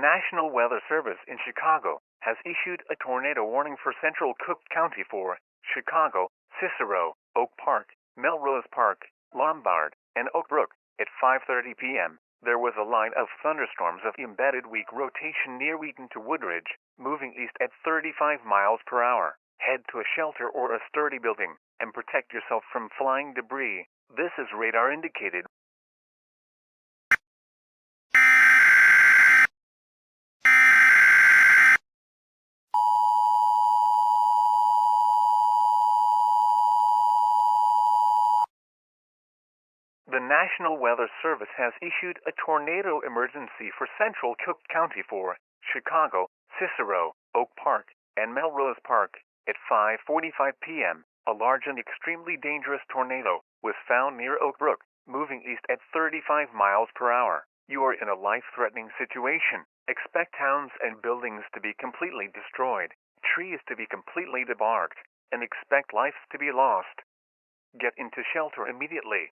National Weather Service in Chicago has issued a tornado warning for central Cook County for Chicago, Cicero, Oak Park, Melrose Park, Lombard, and Oak Brook. At 5:30 p.m., there was a line of thunderstorms of embedded weak rotation near Wheaton to Woodridge, moving east at 35 miles per hour. Head to a shelter or a sturdy building and protect yourself from flying debris. This is radar indicated. The National Weather Service has issued a tornado emergency for central Cook County for Chicago, Cicero, Oak Park, and Melrose Park. At 5:45 p.m., a large and extremely dangerous tornado was found near Oak Brook, moving east at 35 miles per hour. You are in a life-threatening situation. Expect towns and buildings to be completely destroyed, trees to be completely debarked, and expect lives to be lost. Get into shelter immediately.